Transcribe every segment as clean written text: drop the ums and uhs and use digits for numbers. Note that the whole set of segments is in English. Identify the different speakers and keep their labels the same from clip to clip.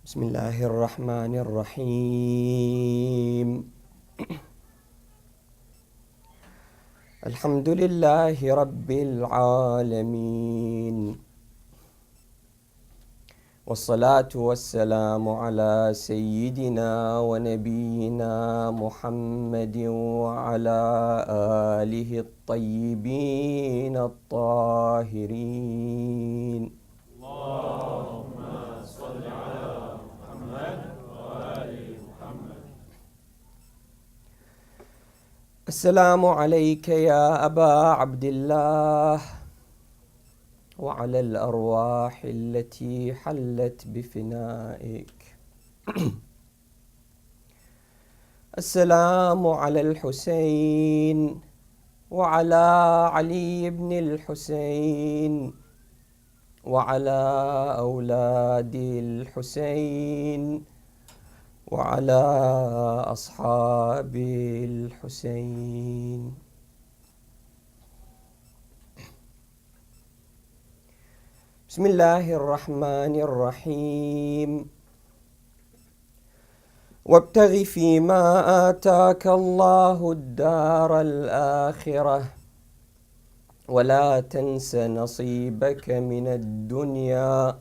Speaker 1: بسم الله الرحمن الرحيم الحمد لله رب العالمين والصلاة والسلام على سيدنا ونبينا محمد وعلى آله الطيبين الطاهرين.
Speaker 2: اللهم صل على محمد وآل محمد.
Speaker 1: السلام عليك يا أبا عبد الله وعلى الأرواح التي حلت بفنائك. السلام على الحسين وعلى علي بن الحسين وعلى أولاد الحسين وعلى أصحاب الحسين. بسم الله الرحمن الرحيم. وابتغ فيما آتاك الله الدار الآخرة ولا تنس نصيبك من الدنيا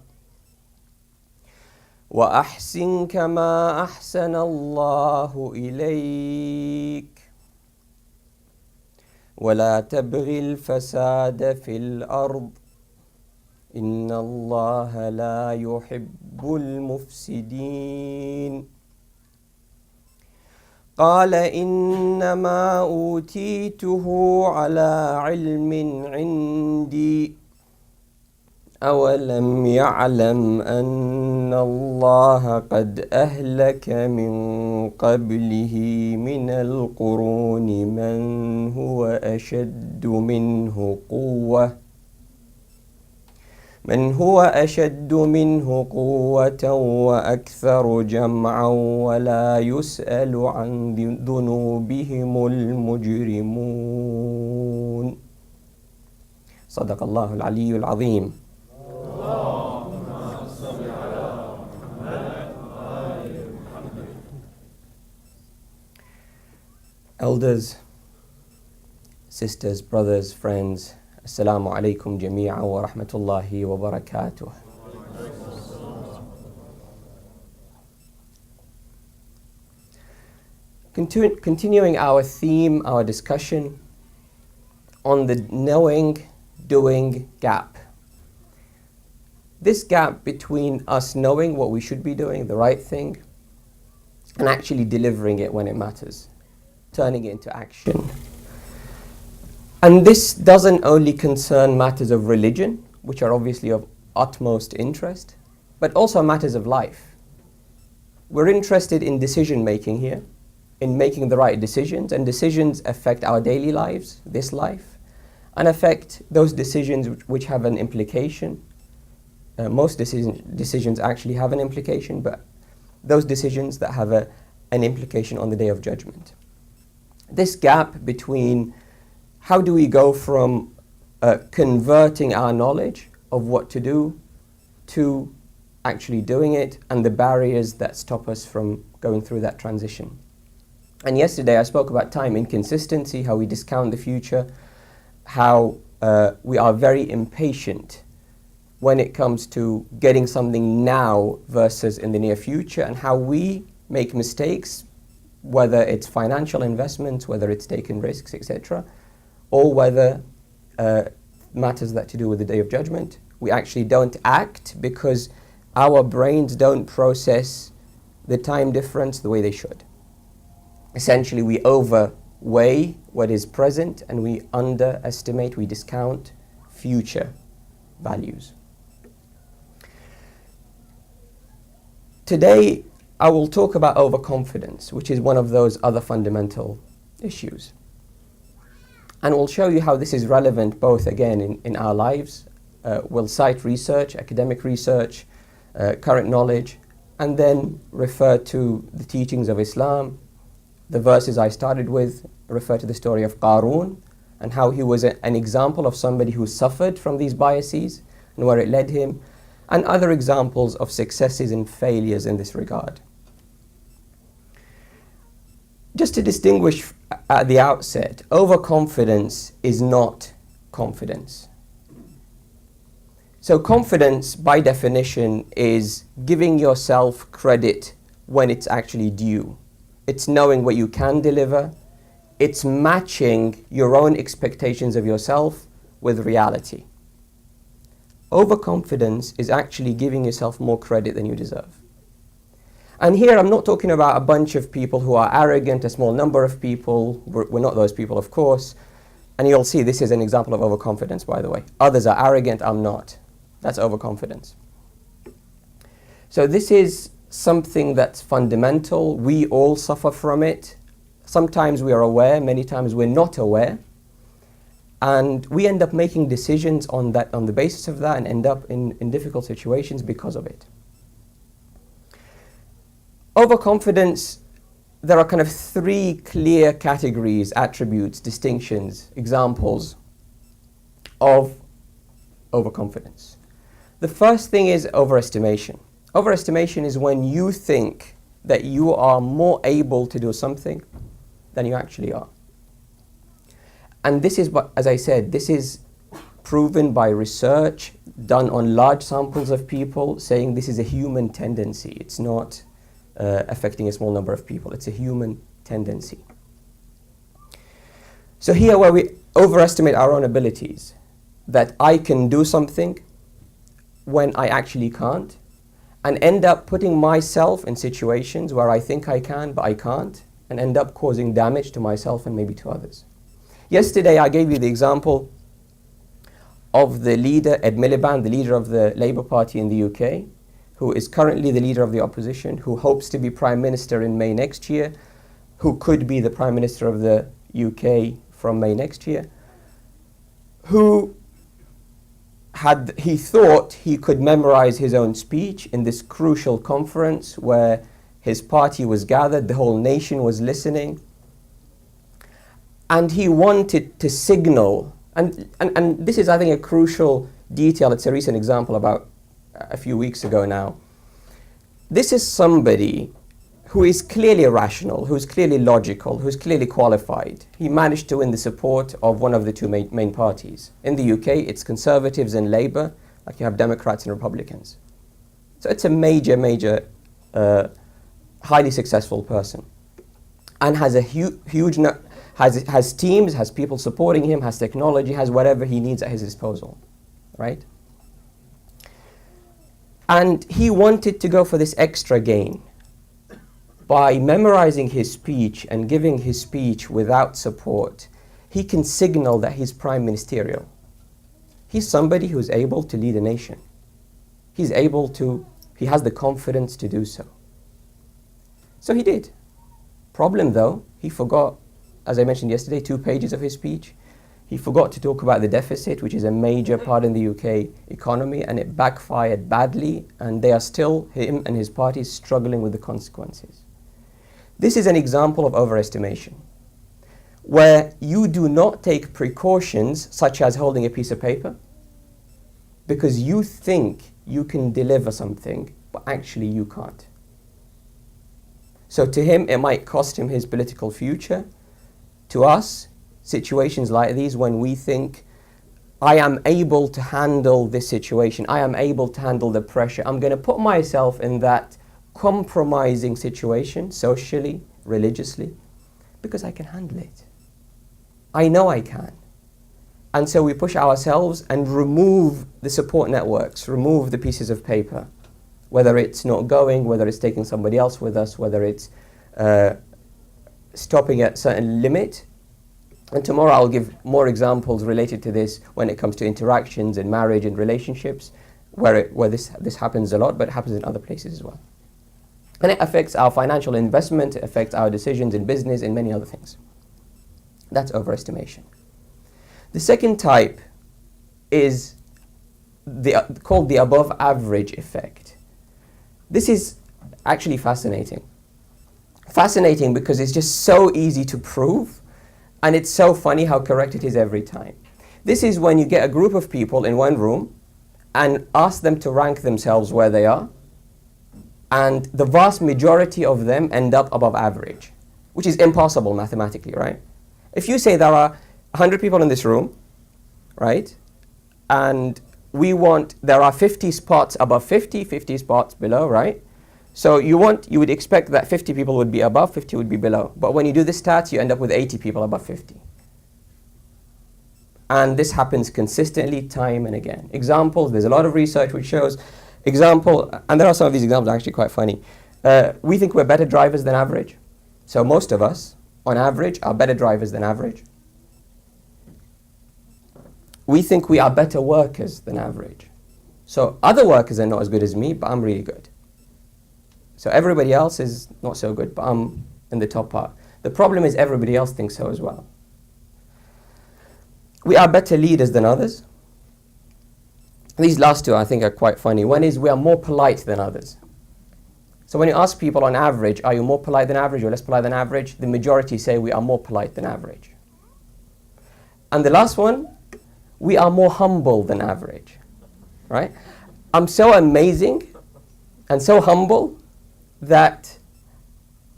Speaker 1: وأحسن كما أحسن الله إليك ولا تبغ الفساد في الأرض إن الله لا يحب المفسدين. قال إنما أوتيته على علم عندي أولم يعلم أن الله قد أهلك من قبله من القرون من هو أشد منه قوة وأكثر جمعا ولا يسأل عن ذنوبهم المجرمون. صدق الله العلي العظيم.
Speaker 2: اللهم صل على محمد وآل محمد.
Speaker 1: Elders, sisters, brothers, friends, Assalamu alaikum jami'an wa rahmatullahi wa barakatuh. Continuing our theme, our discussion on the knowing-doing gap. This gap between us knowing what we should be doing, the right thing, and actually delivering it when it matters, turning it into action. And this doesn't only concern matters of religion, which are obviously of utmost interest, but also matters of life. We're interested in decision making here, in making the right decisions, and decisions affect our daily lives, this life, and affect those decisions which have an implication. Most decisions actually have an implication, but those decisions that have an implication on the Day of Judgment. This gap between how do we go from converting our knowledge of what to do to actually doing it, and the barriers that stop us from going through that transition. And yesterday I spoke about time inconsistency, how we discount the future, how we are very impatient when it comes to getting something now versus in the near future, and how we make mistakes, whether it's financial investments, whether it's taking risks, etc., or whether matters that to do with the Day of Judgment. We actually don't act because our brains don't process the time difference the way they should. Essentially, we overweigh what is present and we underestimate, we discount future values. Today, I will talk about overconfidence, which is one of those other fundamental issues. And we'll show you how this is relevant both, again, in our lives. We'll cite research, academic research, current knowledge, and then refer to the teachings of Islam. The verses I started with refer to the story of Qarun and how he was an example of somebody who suffered from these biases and where it led him. and other examples of successes and failures in this regard. Just to distinguish at the outset, overconfidence is not confidence. So confidence, by definition, is giving yourself credit when it's actually due. It's knowing what you can deliver. It's matching your own expectations of yourself with reality. Overconfidence is actually giving yourself more credit than you deserve. And here I'm not talking about a bunch of people who are arrogant, a small number of people. We're not those people, of course. And you'll see this is an example of overconfidence, by the way. Others are arrogant, I'm not. That's overconfidence. So this is something that's fundamental. We all suffer from it. Sometimes we are aware, many times we're not aware. And we end up making decisions on the basis of that, and end up in difficult situations because of it. Overconfidence, there are kind of three clear categories, attributes, distinctions, examples of overconfidence. The first thing is overestimation. Overestimation is when you think that you are more able to do something than you actually are. And this is, as I said, this is proven by research done on large samples of people, saying this is a human tendency. It's not affecting a small number of people. It's a human tendency. So here where we overestimate our own abilities, that I can do something when I actually can't, and end up putting myself in situations where I think I can, but I can't, and end up causing damage to myself and maybe to others. Yesterday I gave you the example of the leader, Ed Miliband, the leader of the Labour Party in the UK, who is currently the leader of the opposition, who hopes to be Prime Minister in May next year, who could be the Prime Minister of the UK from May next year, who he thought he could memorize his own speech in this crucial conference where his party was gathered, the whole nation was listening, and he wanted to signal, and this is, I think, a crucial detail. It's a recent example about a few weeks ago now. This is somebody who is clearly rational, who's clearly logical, who's clearly qualified. He managed to win the support of one of the two main parties. In the UK, it's Conservatives and Labour, like you have Democrats and Republicans. So it's a major, highly successful person, and has a huge has teams, has people supporting him, has technology, has whatever he needs at his disposal, right? And he wanted to go for this extra gain. By memorizing his speech and giving his speech without support, he can signal that he's prime ministerial. He's somebody who's able to lead a nation. He has the confidence to do so. So he did. Problem though, he forgot, as I mentioned yesterday, 2 pages of his speech. He forgot to talk about the deficit, which is a major part in the UK economy, and it backfired badly, and they are still, him and his party, struggling with the consequences. This is an example of overestimation, where you do not take precautions such as holding a piece of paper because you think you can deliver something, but actually you can't. So to him, it might cost him his political future. To us, situations like these, when we think, I am able to handle this situation, I am able to handle the pressure, I'm going to put myself in that compromising situation, socially, religiously, because I can handle it. I know I can. And so we push ourselves and remove the support networks, remove the pieces of paper, whether it's not going, whether it's taking somebody else with us, whether it's stopping at a certain limit. And tomorrow I'll give more examples related to this when it comes to interactions in marriage and relationships, where this happens a lot, but it happens in other places as well. And it affects our financial investment, it affects our decisions in business, and many other things. That's overestimation. The second type is called the above average effect. This is actually fascinating. Fascinating because it's just so easy to prove, and it's so funny how correct it is every time. This is when you get a group of people in one room, and ask them to rank themselves where they are, and the vast majority of them end up above average, which is impossible mathematically, right? If you say there are 100 people in this room, right, and there are 50 spots above 50, 50 spots below, right? So you would expect that 50 people would be above, 50 would be below. But when you do the stats, you end up with 80 people above 50. And this happens consistently, time and again. Examples, there's a lot of research which shows, and there are some of these examples actually quite funny. We think we're better drivers than average. So most of us, on average, are better drivers than average. We think we are better workers than average. So other workers are not as good as me, but I'm really good. So everybody else is not so good, but I'm in the top part. The problem is everybody else thinks so as well. We are better leaders than others. These last two I think are quite funny. One is we are more polite than others. So when you ask people on average, are you more polite than average or less polite than average? The majority say we are more polite than average. And the last one, we are more humble than average, right? I'm so amazing and so humble that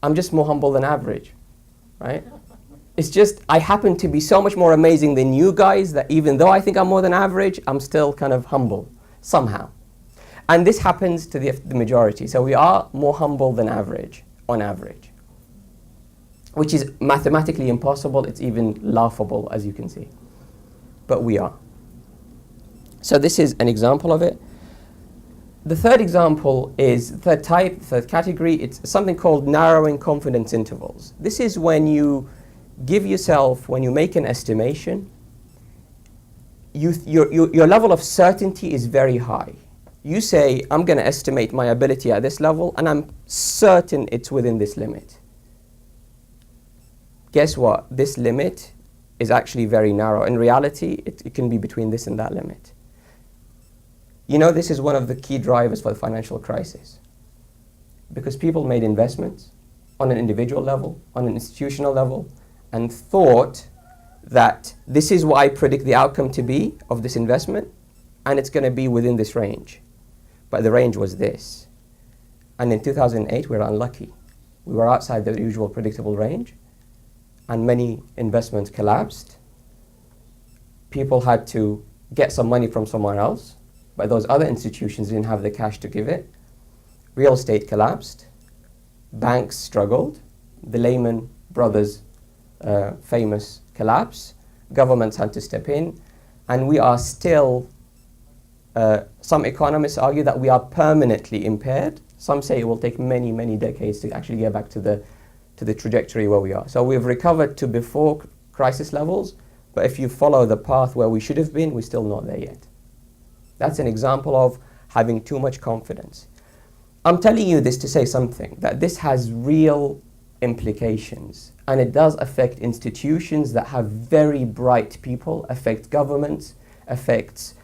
Speaker 1: I'm just more humble than average, right? It's just, I happen to be so much more amazing than you guys that even though I think I'm more than average, I'm still kind of humble, somehow. And this happens to the majority. So we are more humble than average, on average, which is mathematically impossible. It's even laughable, as you can see. But we are. So this is an example of it. The third example is, third type, third category, it's something called narrowing confidence intervals. This is when you give yourself, when you make an estimation, your level of certainty is very high. You say, I'm going to estimate my ability at this level, and I'm certain it's within this limit. Guess what? This limit is actually very narrow. In reality, it can be between this and that limit. You know, this is one of the key drivers for the financial crisis. Because people made investments on an individual level, on an institutional level, and thought that this is what I predict the outcome to be of this investment, and it's going to be within this range. But the range was this. And in 2008, we were unlucky. We were outside the usual predictable range, and many investments collapsed. People had to get some money from somewhere else, but those other institutions didn't have the cash to give it. Real estate collapsed. Banks struggled. The Lehman Brothers famous collapse. Governments had to step in. And we are still, some economists argue that we are permanently impaired. Some say it will take many, many decades to actually get back to the trajectory where we are. So we've recovered to before crisis levels, but if you follow the path where we should have been, we're still not there yet. That's an example of having too much confidence. I'm telling you this to say something, that this has real implications, and it does affect institutions that have very bright people, affect governments, affects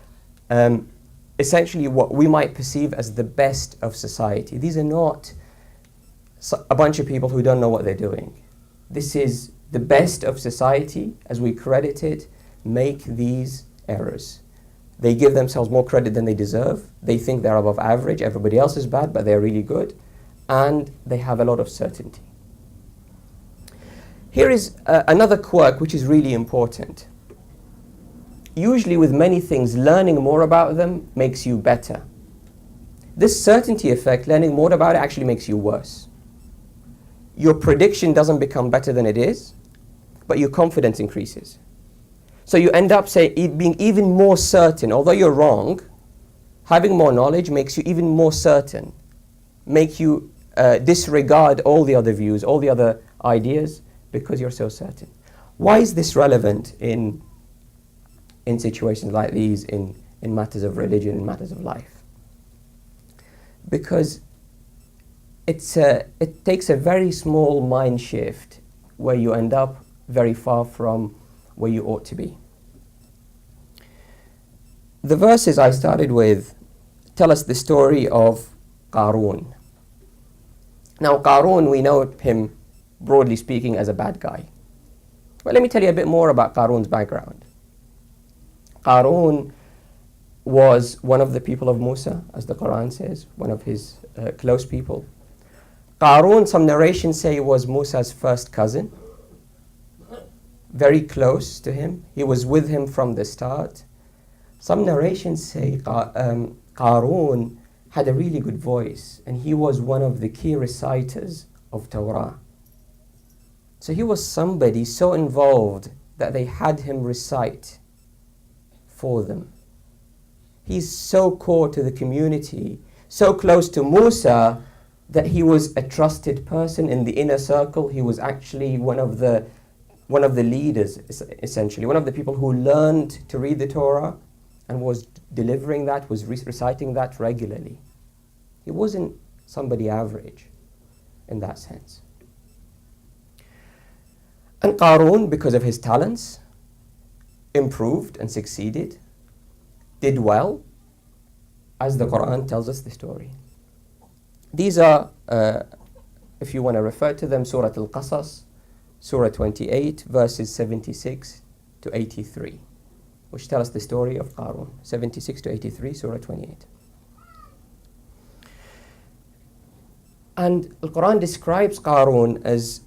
Speaker 1: essentially what we might perceive as the best of society. These are not a bunch of people who don't know what they're doing. This is the best of society, as we credit it, make these errors. They give themselves more credit than they deserve. They think they're above average. Everybody else is bad, but they're really good. And they have a lot of certainty. Here is another quirk which is really important. Usually with many things, learning more about them makes you better. This certainty effect, learning more about it, actually makes you worse. Your prediction doesn't become better than it is, but your confidence increases. So you end up being even more certain. Although you're wrong, having more knowledge makes you even more certain, make you disregard all the other views, all the other ideas, because you're so certain. Why is this relevant in situations like these, in matters of religion, in matters of life? Because it takes a very small mind shift where you end up very far from where you ought to be. The verses I started with tell us the story of Qarun. Now Qarun, we know him, broadly speaking, as a bad guy. But let me tell you a bit more about Qarun's background. Qarun was one of the people of Musa, as the Quran says, one of his close people. Qarun, some narrations say, was Musa's first cousin, very close to him. He was with him from the start. Some narrations say Qarun had a really good voice, and he was one of the key reciters of Torah. So he was somebody so involved that they had him recite for them. He's so core to the community, so close to Musa, that he was a trusted person in the inner circle. He was actually one of the leaders, essentially, one of the people who learned to read the Torah and was delivering that, was reciting that regularly. He wasn't somebody average in that sense. And Qarun, because of his talents, improved and succeeded, did well, as the Quran tells us the story. These are, if you want to refer to them, Surah Al-Qasas, Surah 28, verses 76 to 83, which tell us the story of Qarun. 76 to 83, Surah 28. And the Quran describes Qarun as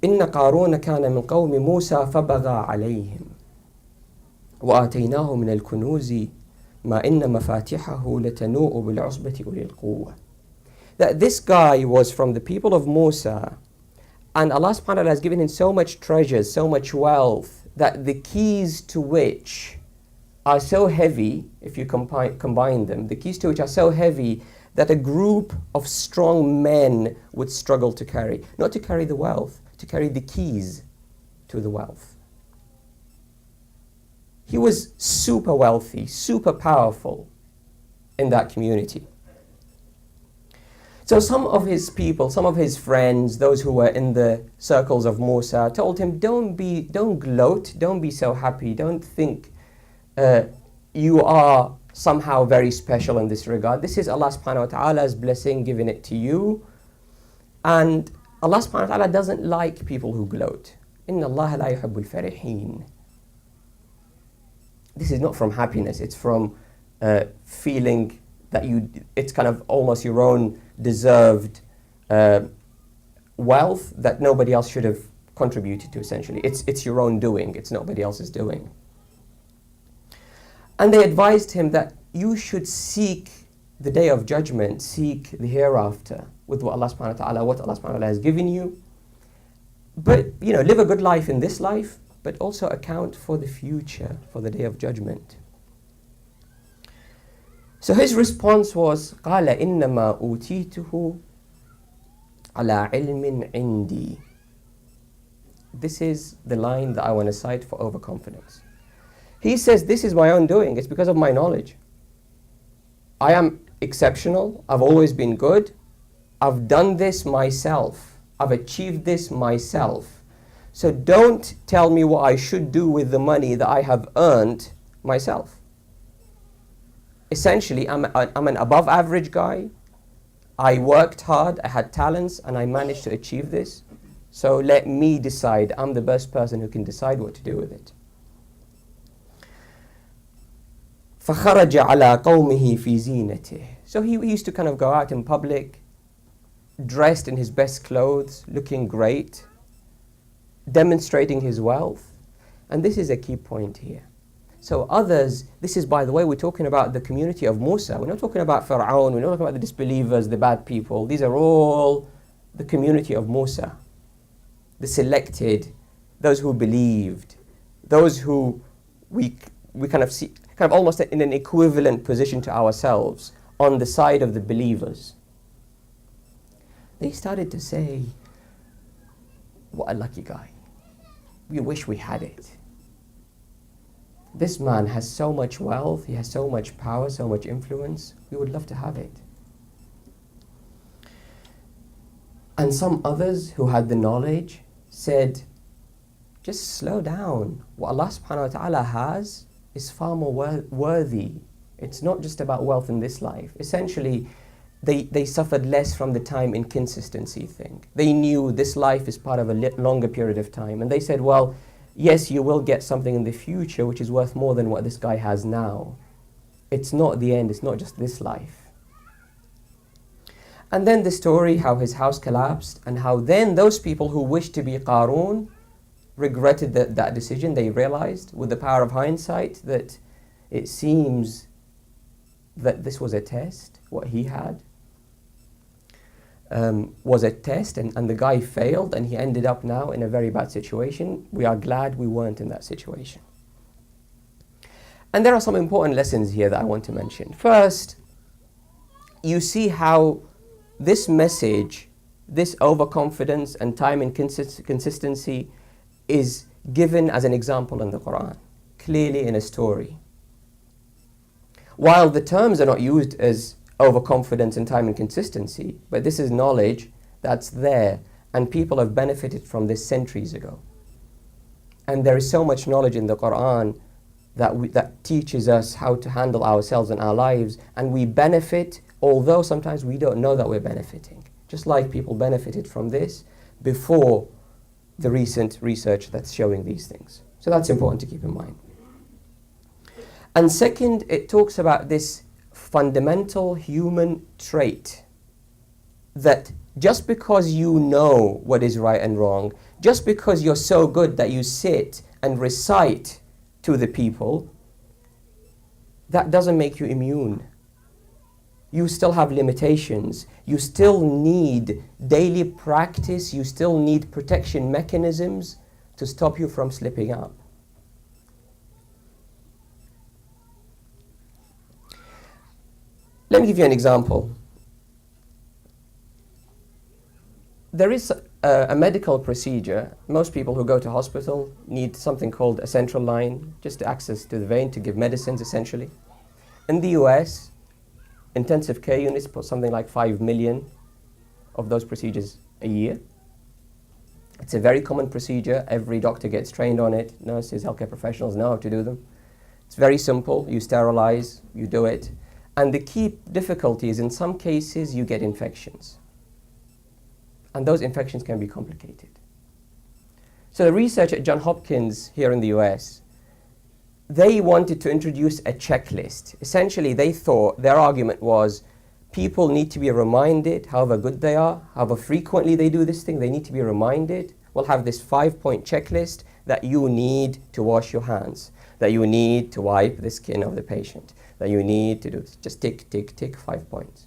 Speaker 1: إن قارون كان من قوم موسى فبغى عليهم وآتيناه من الكنوز ما إن مفاتحه لتنوء بالعصبة أولي القوة. That this guy was from the people of Musa, and Allah subhanahu wa ta'ala has given him so much treasures, so much wealth, that the keys to which are so heavy, if you combine them, the keys to which are so heavy that a group of strong men would struggle to carry. Not to carry the wealth, to carry the keys to the wealth. He was super wealthy, super powerful in that community. So some of his people, some of his friends, those who were in the circles of Musa, told him, don't gloat, don't be so happy, don't think you are somehow very special in this regard. This is Allah subhanahu wa ta'ala's blessing, giving it to you. And Allah subhanahu wa ta'ala doesn't like people who gloat. Inna Allah la yuhibbul farihin. This is not from happiness, it's from feeling that it's kind of almost your own deserved wealth that nobody else should have contributed to, essentially. It's your own doing, it's nobody else's doing. And they advised him that you should seek the day of judgment, seek the hereafter with what Allah subhanahu wa ta'ala has given you. But, live a good life in this life, but also account for the future, for the day of judgment. So his response was, قَالَ إِنَّمَا أُوتِيتُهُ عَلَىٰ عِلْمٍ عِنْدِي. This is the line that I want to cite for overconfidence. He says, this is my own doing, it's because of my knowledge. I am exceptional, I've always been good, I've done this myself, I've achieved this myself. So don't tell me what I should do with the money that I have earned myself. Essentially, I'm an above average guy. I worked hard, I had talents, and I managed to achieve this. So let me decide. I'm the best person who can decide what to do with it. فَخَرَجَ عَلَىٰ قَوْمِهِ فِي زِينَتِهِ. So he used to kind of go out in public, dressed in his best clothes, looking great, demonstrating his wealth. And this is a key point here. So others, this is, by the way, we're talking about the community of Musa. We're not talking about Fir'aun, we're not talking about the disbelievers, the bad people. These are all the community of Musa. The selected, those who believed, those who we kind of see, kind of almost in an equivalent position to ourselves, on the side of the believers. They started to say, what a lucky guy. We wish we had it. This man has so much wealth, he has so much power, so much influence, we would love to have it. And some others who had the knowledge said, just slow down. What Allah subhanahu wa ta'ala has is far more worthy. It's not just about wealth in this life. Essentially, they suffered less from the time inconsistency thing. They knew this life is part of a longer period of time. And they said, well, yes, you will get something in the future which is worth more than what this guy has now. It's not the end, it's not just this life. And then the story how his house collapsed and how then those people who wished to be Qarun regretted that decision. They realized with the power of hindsight that it seems that this was a test. What he had was a test, and the guy failed and he ended up now in a very bad situation. We are glad we weren't in that situation. And there are some important lessons here that I want to mention. First, you see how this message, this overconfidence and time and consistency is given as an example in the Quran, clearly in a story. While the terms are not used as overconfidence and time and consistency, but this is knowledge that's there, and people have benefited from this centuries ago. And there is so much knowledge in the Quran that teaches us how to handle ourselves and our lives, and we benefit, although sometimes we don't know that we're benefiting. Just like people benefited from this before the recent research that's showing these things. So that's important to keep in mind. And second, it talks about this fundamental human trait that just because you know what is right and wrong, just because you're so good that you sit and recite to the people, that doesn't make you immune. You still have limitations. You still need daily practice. You still need protection mechanisms to stop you from slipping up. Let me give you an example. There is a medical procedure. Most people who go to hospital need something called a central line, just access to the vein to give medicines, essentially. In the US, intensive care units put something like 5 million of those procedures a year. It's a very common procedure. Every doctor gets trained on it. Nurses, healthcare professionals know how to do them. It's very simple. You sterilize, you do it. And the key difficulty is in some cases you get infections. And those infections can be complicated. So the research at Johns Hopkins here in the US, they wanted to introduce a checklist. Essentially, they thought, their argument was, people need to be reminded however good they are, however frequently they do this thing, they need to be reminded. We'll have this 5-point checklist that you need to wash your hands, that you need to wipe the skin of the patient, that you need to do this. Just tick, tick, tick, 5 points.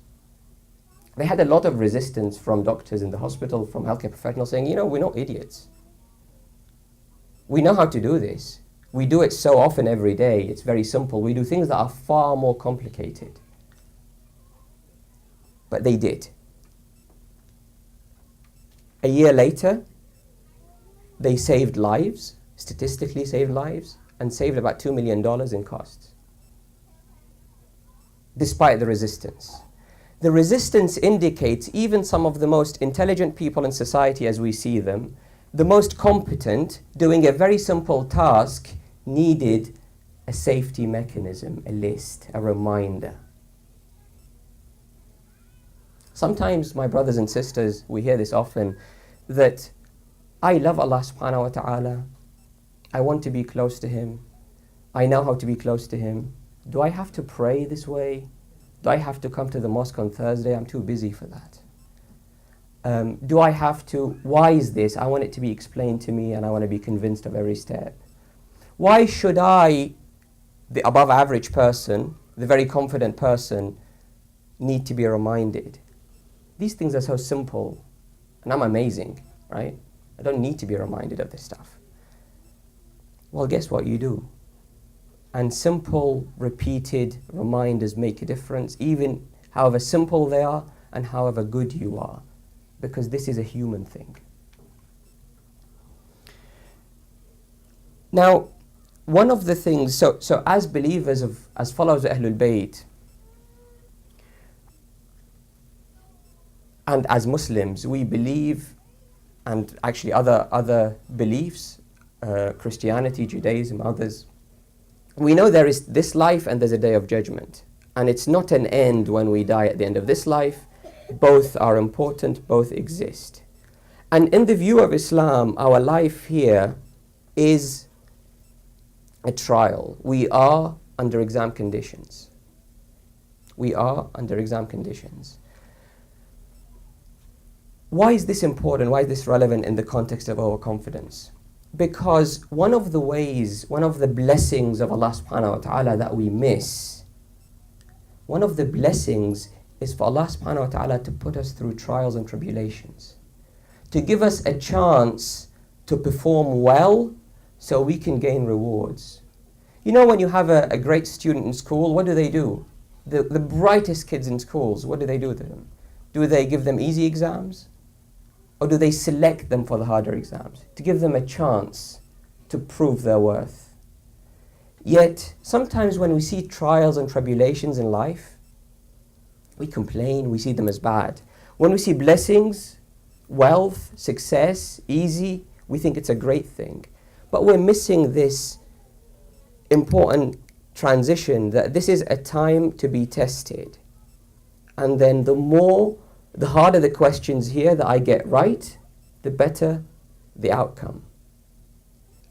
Speaker 1: They had a lot of resistance from doctors in the hospital, from healthcare professionals saying, we're not idiots. We know how to do this. We do it so often every day. It's very simple. We do things that are far more complicated. But they did. A year later, they saved lives, statistically saved lives, and saved about $2 million in costs, despite the resistance. The resistance indicates even some of the most intelligent people in society as we see them, the most competent, doing a very simple task, needed a safety mechanism, a list, a reminder. Sometimes, my brothers and sisters, we hear this often, that I love Allah subhanahu wa ta'ala, I want to be close to Him, I know how to be close to Him. Do I have to pray this way? Do I have to come to the mosque on Thursday? I'm too busy for that. Do I have to, why is this? I want it to be explained to me and I want to be convinced of every step. Why should I, the above average person, the very confident person, need to be reminded? These things are so simple and I'm amazing, right? I don't need to be reminded of this stuff. Well, guess what? You do. And simple, repeated reminders make a difference, even however simple they are and however good you are, because this is a human thing. Now, one of the things, so as believers, as followers of Ahlul Bayt, and as Muslims, we believe, and actually other beliefs, Christianity, Judaism, others, we know there is this life and there's a day of judgment. And it's not an end when we die at the end of this life. Both are important, both exist. And in the view of Islam, our life here is a trial. We are under exam conditions. we are under exam conditions. Why is this important? Why is this relevant in the context of overconfidence? Because one of the ways, one of the blessings of Allah subhanahu wa ta'ala that we miss, one of the blessings is for Allah subhanahu wa ta'ala to put us through trials and tribulations, to give us a chance to perform well so we can gain rewards. You know, when you have a great student in school, what do? The brightest kids in schools, what do they do to them? Do they give them easy exams? Or do they select them for the harder exams to give them a chance to prove their worth? Yet, sometimes when we see trials and tribulations in life, we complain, we see them as bad. When we see blessings, wealth, success, easy, we think it's a great thing. But we're missing this important transition that this is a time to be tested. And then the harder the questions here that I get right, the better the outcome.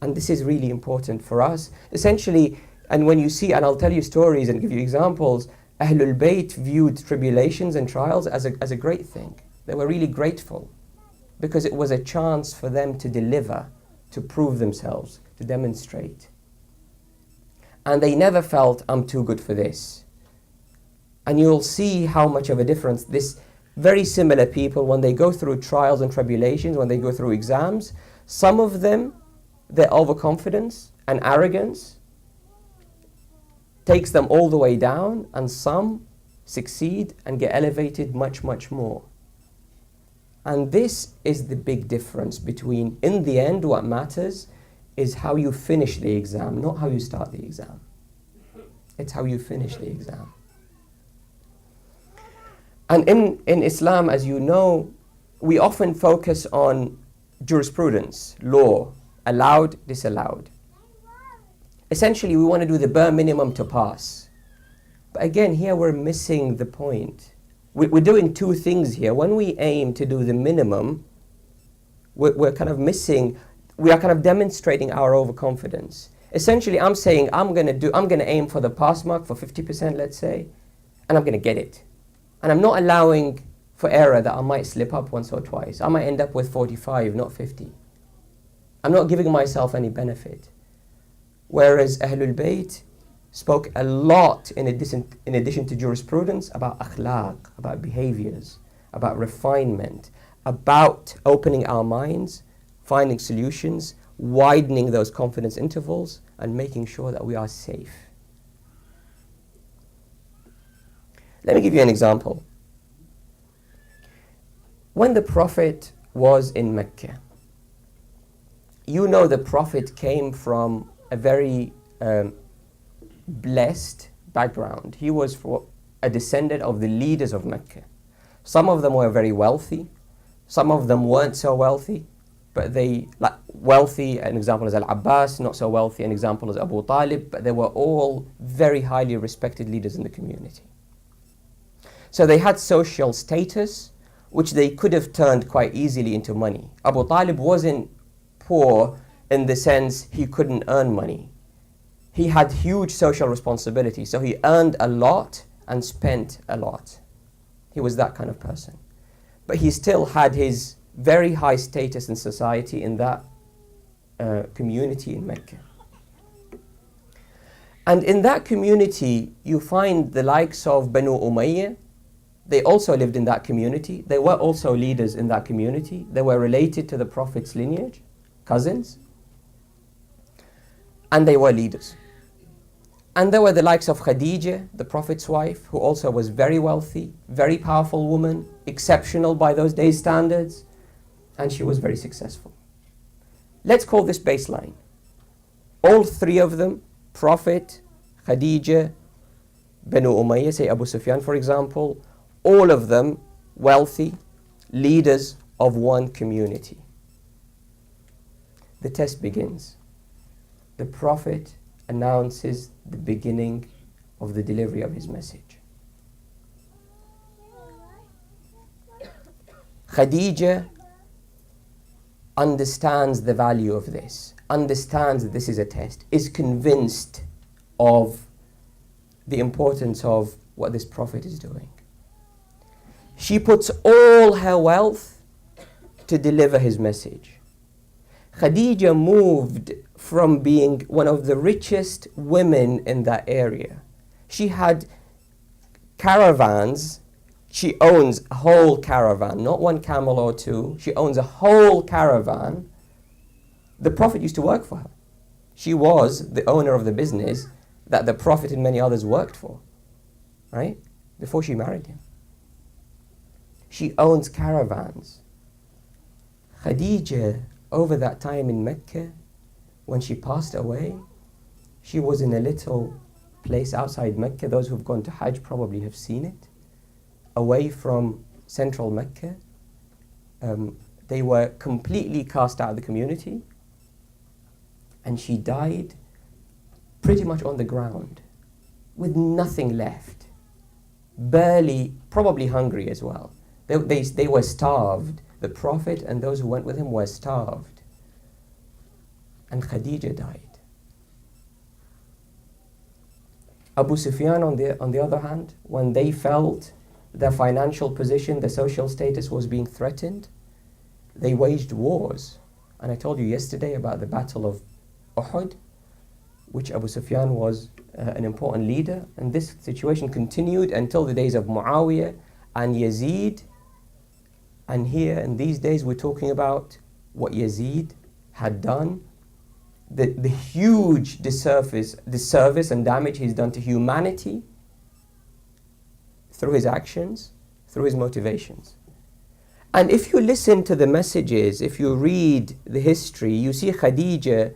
Speaker 1: And this is really important for us. Essentially, and when you see, and I'll tell you stories and give you examples, Ahlul Bayt viewed tribulations and trials as a great thing. They were really grateful because it was a chance for them to deliver, to prove themselves, to demonstrate. And they never felt, I'm too good for this. And you'll see how much of a difference this very similar people, when they go through trials and tribulations, when they go through exams, some of them, their overconfidence and arrogance takes them all the way down, and some succeed and get elevated much, much more. And this is the big difference between, in the end, what matters is how you finish the exam, not how you start the exam. It's how you finish the exam. And in Islam, as you know, we often focus on jurisprudence, law, allowed, disallowed. Essentially, we want to do the bare minimum to pass. But again, here we're missing the point. We're doing two things here. When we aim to do the minimum, we're kind of missing, we are kind of demonstrating our overconfidence. Essentially, I'm saying I'm going to aim for the pass mark for 50%, let's say, and I'm going to get it. And I'm not allowing for error that I might slip up once or twice. I might end up with 45, not 50. I'm not giving myself any benefit. Whereas Ahlul Bayt spoke a lot, in addition to jurisprudence, about akhlaq, about behaviors, about refinement, about opening our minds, finding solutions, widening those confidence intervals, and making sure that we are safe. Let me give you an example. When the Prophet was in Mecca, you know the Prophet came from a very blessed background. He was a descendant of the leaders of Mecca. Some of them were very wealthy, some of them weren't so wealthy, but wealthy, an example is Al-Abbas, not so wealthy, an example is Abu Talib, but they were all very highly respected leaders in the community. So they had social status, which they could have turned quite easily into money. Abu Talib wasn't poor in the sense he couldn't earn money. He had huge social responsibility, so he earned a lot and spent a lot. He was that kind of person. But he still had his very high status in society in that community in Mecca. And in that community, you find the likes of Banu Umayyah. They also lived in that community. They were also leaders in that community. They were related to the Prophet's lineage, cousins. And they were leaders. And there were the likes of Khadija, the Prophet's wife, who also was very wealthy, very powerful woman, exceptional by those days' standards, and she was very successful. Let's call this baseline. All three of them, Prophet, Khadija, Banu Umayyah, say Abu Sufyan for example, all of them wealthy, leaders of one community. The test begins. The Prophet announces the beginning of the delivery of his message. Khadija understands the value of this, understands that this is a test, is convinced of the importance of what this Prophet is doing. She puts all her wealth to deliver his message. Khadija moved from being one of the richest women in that area. She had caravans. She owns a whole caravan, not one camel or two. She owns a whole caravan. The Prophet used to work for her. She was the owner of the business that the Prophet and many others worked for, right? Before she married him. She owns caravans. Khadija, over that time in Mecca, when she passed away, she was in a little place outside Mecca. Those who've gone to Hajj probably have seen it. Away from central Mecca. They were completely cast out of the community. And she died pretty much on the ground, with nothing left. Barely, probably hungry as well. They were starved. The Prophet and those who went with him were starved. And Khadija died. Abu Sufyan, on the other hand, when they felt their financial position, their social status was being threatened, they waged wars. And I told you yesterday about the Battle of Uhud, which Abu Sufyan was an important leader. And this situation continued until the days of Muawiyah and Yazid. And here in these days we're talking about what Yazid had done, the huge disservice and damage he's done to humanity through his actions, through his motivations. And if you listen to the messages, if you read the history, you see Khadija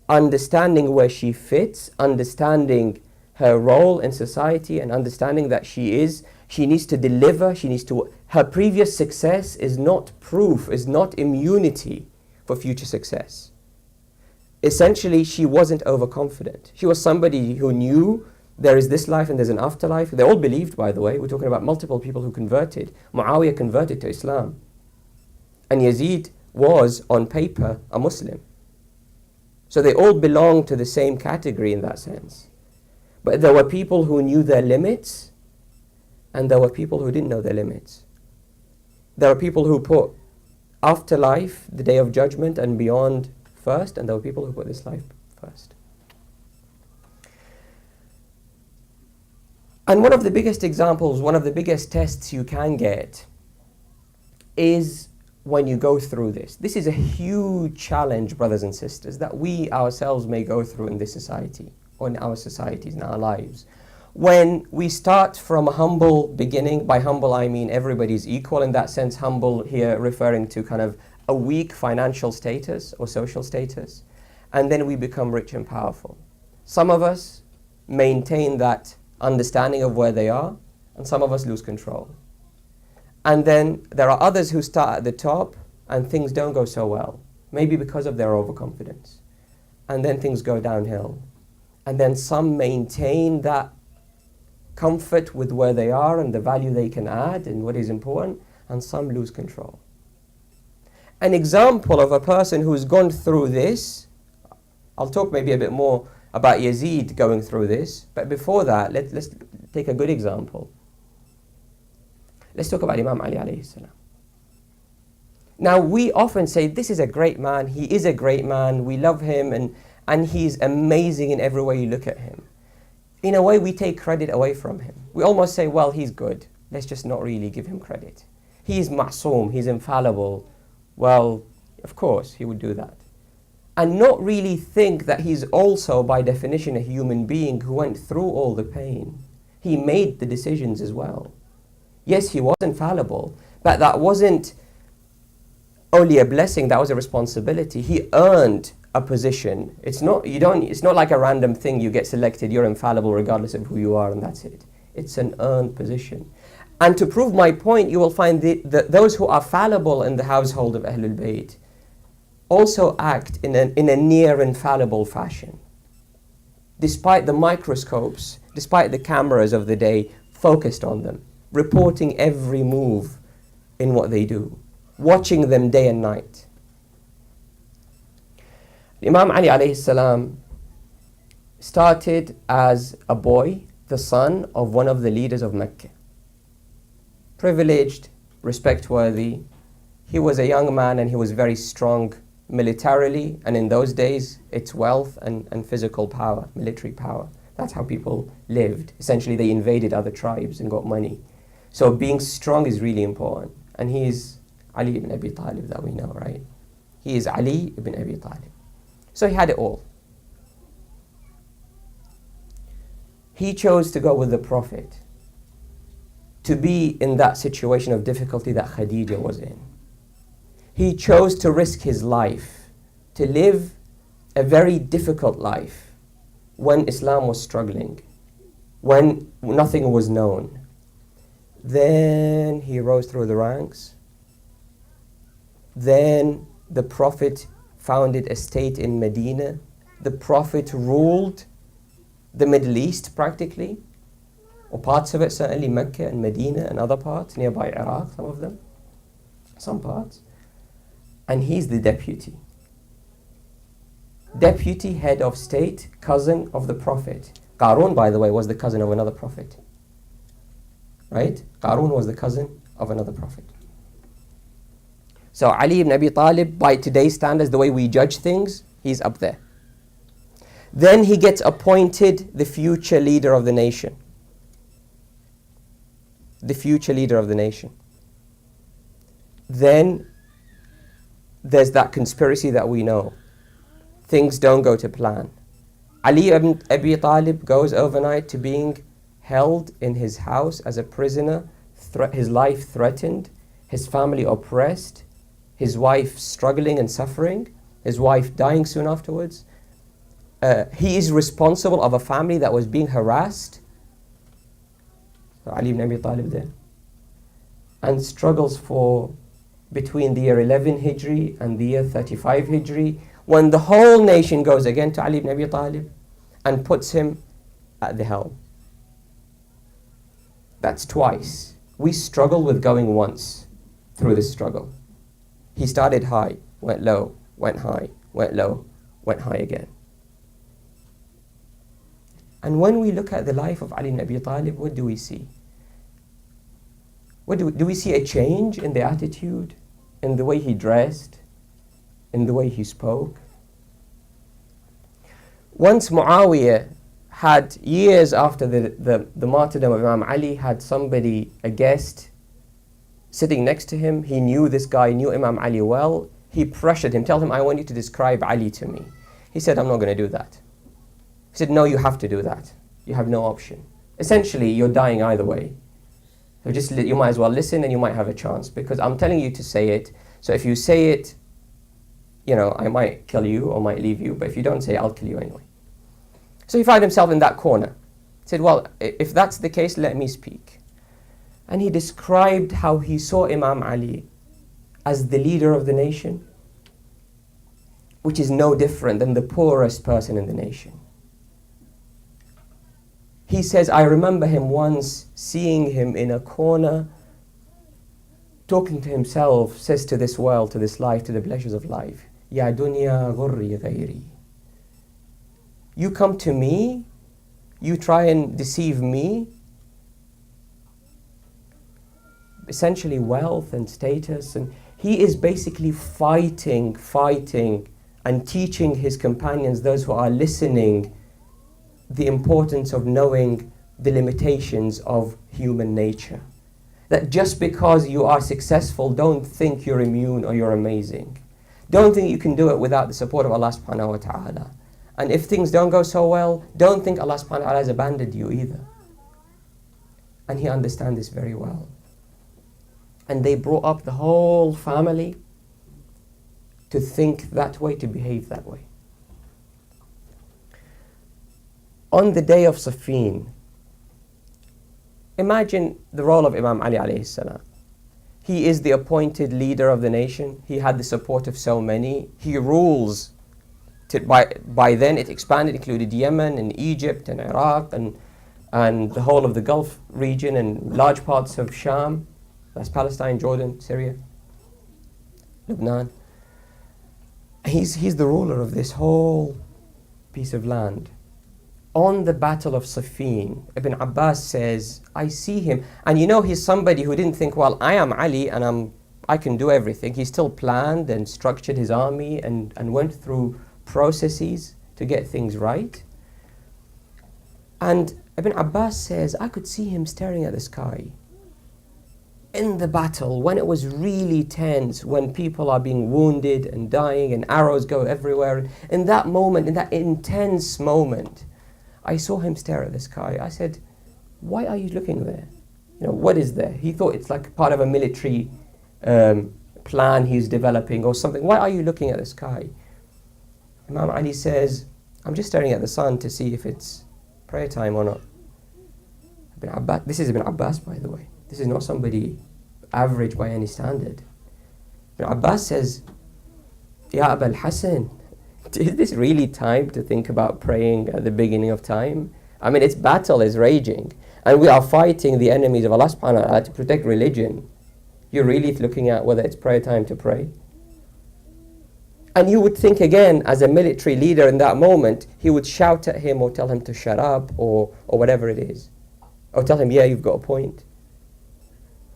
Speaker 1: understanding where she fits, understanding her role in society, and understanding that she needs to deliver, her previous success is not proof, is not immunity for future success. Essentially, she wasn't overconfident. She was somebody who knew there is this life and there's an afterlife. They all believed, by the way. We're talking about multiple people who converted. Muawiyah converted to Islam. And Yazid was, on paper, a Muslim. So they all belonged to the same category in that sense. But there were people who knew their limits, and there were people who didn't know their limits. There were people who put afterlife, the day of judgment and beyond first, and there were people who put this life first. And one of the biggest examples, one of the biggest tests you can get is when you go through this. This is a huge challenge, brothers and sisters, that we ourselves may go through in this society, or in our societies, in our lives. When we start from a humble beginning, by humble I mean everybody's equal in that sense, humble here referring to kind of a weak financial status or social status, and then we become rich and powerful. Some of us maintain that understanding of where they are, and some of us lose control. And then there are others who start at the top and things don't go so well, maybe because of their overconfidence. And then things go downhill. And then some maintain that comfort with where they are and the value they can add and what is important, and some lose control. An example of a person who's gone through this, I'll talk maybe a bit more about Yazid going through this, but before that, let's take a good example. Let's talk about Imam Ali alayhi salam. Now, we often say, this is a great man, he is a great man, we love him, and he's amazing in every way you look at him. In a way, we take credit away from him. We almost say, well, he's good. Let's just not really give him credit. He's ma'soom, he's infallible. Well, of course, he would do that. And not really think that he's also, by definition, a human being who went through all the pain. He made the decisions as well. Yes, he was infallible, but that wasn't only a blessing, that was a responsibility. He earned a position. It's not like a random thing, you get selected, you're infallible regardless of who you are, and that's it. It's an earned position. And to prove my point, you will find that those who are fallible in the household of Ahlul Bayt also act in a near infallible fashion. Despite the microscopes, despite the cameras of the day focused on them, reporting every move in what they do, watching them day and night. Imam Ali alayhi salam started as a boy. the son of one of the leaders of Mecca. Privileged, respect-worthy. He was a young man and he was very strong militarily, and in those days it's wealth and physical power, military power. That's how people lived. Essentially they invaded other tribes and got money. So being strong is really important. And he is Ali ibn Abi Talib that we know, right? He is Ali ibn Abi Talib. So he had it all. He chose to go with the Prophet to be in that situation of difficulty that Khadija was in. He chose to risk his life, to live a very difficult life when Islam was struggling, when nothing was known. Then he rose through the ranks. Then the Prophet founded a state in Medina. The Prophet ruled the Middle East practically, or parts of it, certainly Mecca and Medina and other parts, nearby Iraq, some of them, some parts. And he's the deputy. Deputy head of state, cousin of the Prophet. Qarun, by the way, was the cousin of another Prophet. Right? Qarun was the cousin of another Prophet. So Ali ibn Abi Talib, by today's standards, the way we judge things, he's up there. Then he gets appointed the future leader of the nation. The future leader of the nation. Then there's that conspiracy that we know. Things don't go to plan. Ali ibn Abi Talib goes overnight to being held in his house as a prisoner, his life threatened, his family oppressed, his wife struggling and suffering, his wife dying soon afterwards. He is responsible of a family that was being harassed. So Ali ibn Abi Talib there. And struggles for between the year 11 Hijri and the year 35 Hijri, when the whole nation goes again to Ali ibn Abi Talib and puts him at the helm. That's twice. We struggle with going once through this struggle. He started high, went low, went high, went low, went high again. And when we look at the life of Ali ibn Abi Talib, what do we see? Do we see a change in the attitude, in the way he dressed, in the way he spoke? Once Muawiyah had, years after the martyrdom of Imam Ali, had somebody, a guest, sitting next to him. He knew this guy, knew Imam Ali well. He pressured him, told him, I want you to describe Ali to me. He said, I'm not going to do that. He said, no, you have to do that. You have no option. Essentially, you're dying either way. So you might as well listen and you might have a chance, because I'm telling you to say it. So if you say it, I might kill you or might leave you, but if you don't say it, I'll kill you anyway. So he found himself in that corner. He said, well, if that's the case, let me speak. And he described how he saw Imam Ali as the leader of the nation, which is no different than the poorest person in the nation. He says, I remember him once seeing him in a corner, talking to himself, says to this world, to this life, to the pleasures of life, Ya dunya ghurri ghayri. You come to me, you try and deceive me. Essentially wealth and status, and he is basically fighting and teaching his companions, those who are listening, the importance of knowing the limitations of human nature. That just because you are successful, don't think you're immune or you're amazing. Don't think you can do it without the support of Allah subhanahu wa ta'ala. And if things don't go so well, don't think Allah subhanahu wa ta'ala has abandoned you either. And he understands this very well. And they brought up the whole family to think that way, to behave that way. On the day of Siffin, imagine the role of Imam Ali alayhi salam. He is the appointed leader of the nation. He had the support of so many. He rules. By then it expanded, included Yemen and Egypt and Iraq and the whole of the Gulf region and large parts of Sham. That's Palestine, Jordan, Syria, Lebanon. He's the ruler of this whole piece of land. on the Battle of Siffin, Ibn Abbas says, I see him. And you know, he's somebody who didn't think, well, I am Ali and I can do everything. He still planned and structured his army and went through processes to get things right. And Ibn Abbas says, I could see him staring at the sky. In the battle, when it was really tense, when people are being wounded and dying and arrows go everywhere, in that moment, in that intense moment, I saw him stare at the sky. I said, why are you looking there? You know, what is there? He thought it's like part of a military plan he's developing or something. Why are you looking at the sky? Imam Ali says, I'm just staring at the sun to see if it's prayer time or not. Ibn Abbas, this is Ibn Abbas, by the way. This is not somebody average by any standard. Ibn Abbas says, Ya Abul Hassan, is this really time to think about praying at the beginning of time? I mean, its battle is raging, and we are fighting the enemies of Allah subhanahu wa ta'ala to protect religion. You're really looking at whether it's prayer time to pray? And you would think again, as a military leader in that moment, he would shout at him or tell him to shut up or whatever it is. Or tell him, yeah, you've got a point.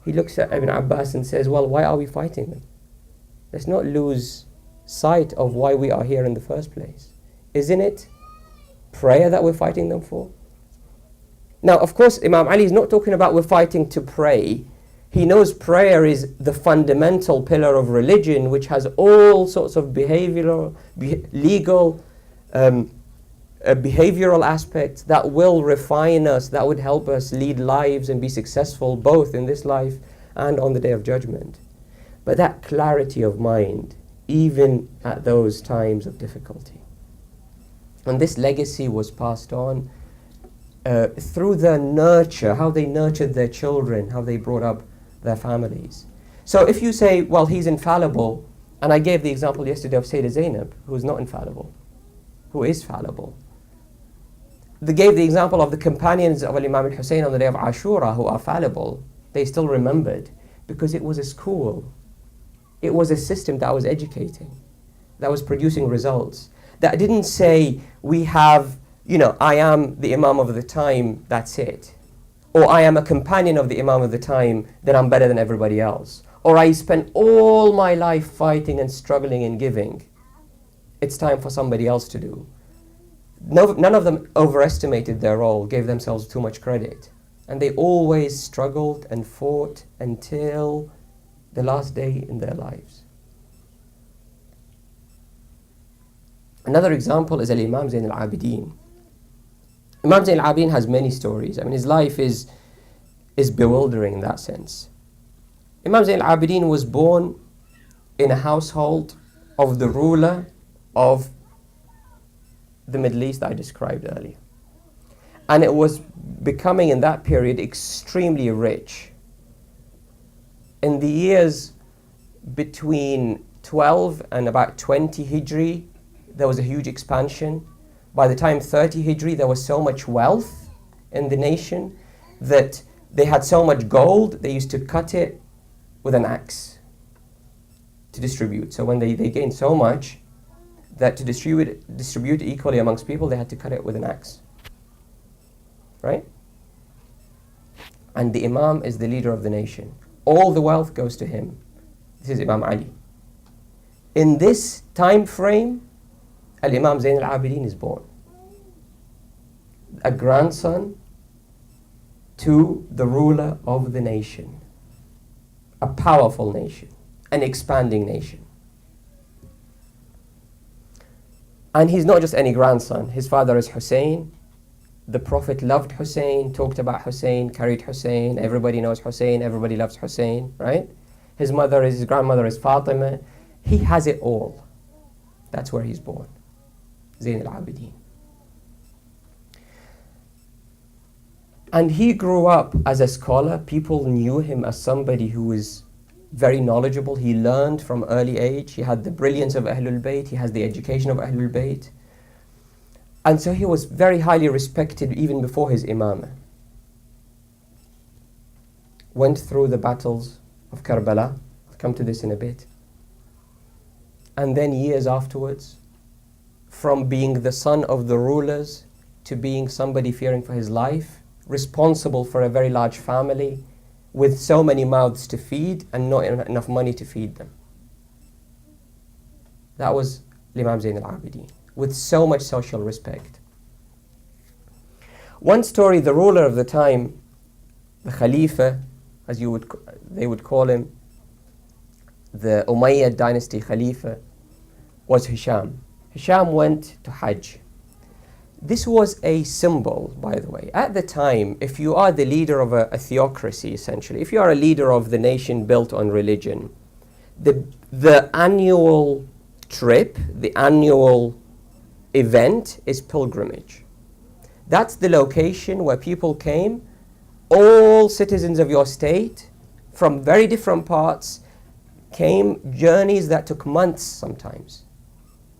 Speaker 1: He looks at Ibn Abbas and says, well, why are we fighting them? Let's not lose sight of why we are here in the first place. Isn't it prayer that we're fighting them for? Now, of course, Imam Ali is not talking about we're fighting to pray. He knows prayer is the fundamental pillar of religion, which has all sorts of behavioral, legal, behavioral aspects that will refine us, that would help us lead lives and be successful both in this life and on the Day of Judgment. But that clarity of mind, even at those times of difficulty. And this legacy was passed on through the nurture, how they nurtured their children, how they brought up their families. So if you say, well, he's infallible, and I gave the example yesterday of Sayyidah Zainab, who is not infallible, who is fallible. They gave the example of the companions of Imam Hossein on the day of Ashura who are fallible. They still remembered because it was a school. It was a system that was educating, that was producing results, that didn't say we have, I am the Imam of the time, that's it. Or I am a companion of the Imam of the time, then I'm better than everybody else. Or I spent all my life fighting and struggling and giving. It's time for somebody else to do. None of them overestimated their role, gave themselves too much credit. And they always struggled and fought until the last day in their lives. Another example is Imam Zain al-Abidin. Imam Zain al-Abidin has many stories. I mean, his life is bewildering in that sense. Imam Zain al-Abidin was born in a household of the ruler of the Middle East I described earlier. And it was becoming in that period extremely rich. In the years between 12 and about 20 Hijri, there was a huge expansion. By the time 30 Hijri, there was so much wealth in the nation that they had so much gold, they used to cut it with an axe to distribute. So when they gained so much, that to distribute equally amongst people, they had to cut it with an axe. Right? And the Imam is the leader of the nation. All the wealth goes to him. This is Imam Ali. In this time frame, Al-Imam Zain al-Abidin is born. A grandson to the ruler of the nation. A powerful nation. An expanding nation. And he's not just any grandson. His father is Hussein. The Prophet loved Hussein, talked about Hussein, carried Hussein. Everybody knows Hussein. Everybody loves Hussein, right? His grandmother is Fatima. He has it all. That's where he's born. Zain al-Abidin. And he grew up as a scholar. People knew him as somebody who was very knowledgeable. He learned from early age. He had the brilliance of Ahlul Bayt. He has the education of Ahlul Bayt. And so he was very highly respected even before his imamah. Went through the battles of Karbala. I'll come to this in a bit. And then years afterwards, from being the son of the rulers to being somebody fearing for his life, responsible for a very large family, with so many mouths to feed and not enough money to feed them. That was Imam Zain al-Abidin, with so much social respect. One story, the ruler of the time, the Khalifa, as they would call him, the Umayyad dynasty Khalifa, was Hisham. Hisham went to Hajj. This was a symbol, by the way. At the time, if you are the leader of a theocracy, essentially, if you are a leader of the nation built on religion, the annual trip, the annual event is pilgrimage. That's the location where people came, all citizens of your state, from very different parts, came, journeys that took months sometimes,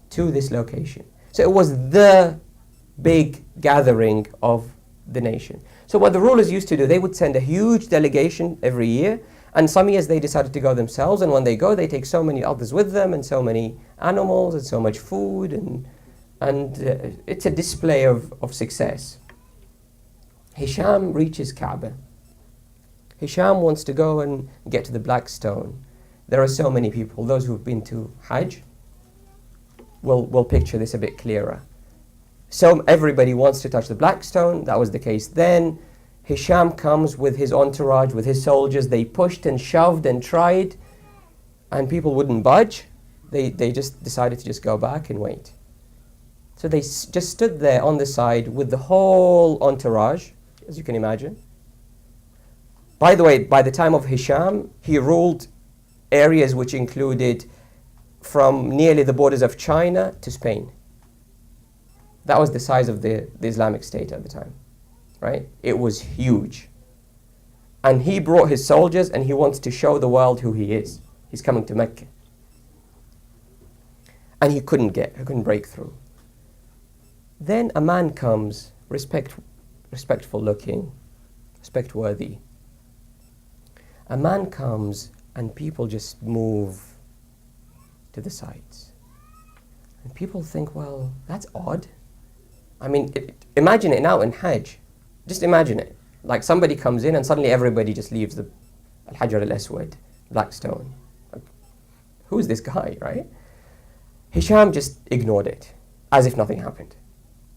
Speaker 1: to this location. So it was the big gathering of the nation. So what the rulers used to do, they would send a huge delegation every year, and some years they decided to go themselves, and when they go, they take so many others with them, and so many animals, and so much food, and it's a display of success. Hisham reaches Kaaba. Hisham wants to go and get to the Black Stone. There are so many people. Those who've been to Hajj will picture this a bit clearer. So everybody wants to touch the Black Stone. That was the case then. Hisham comes with his entourage, with his soldiers. They pushed and shoved and tried, and people wouldn't budge. They just decided to just go back and wait. So they just stood there on the side with the whole entourage, as you can imagine. By the way, by the time of Hisham, he ruled areas which included from nearly the borders of China to Spain. That was the size of the Islamic State at the time, right? It was huge. And he brought his soldiers, and he wants to show the world who he is. He's coming to Mecca. And he couldn't break through. Then a man comes, respectful looking, respect-worthy. A man comes, and people just move to the sides. And people think, well, that's odd. I mean, imagine it now in Hajj. Just imagine it. Like somebody comes in and suddenly everybody just leaves the Al-Hajar al-Aswad, Black Stone. Like, who's this guy, right? Hisham just ignored it, as if nothing happened.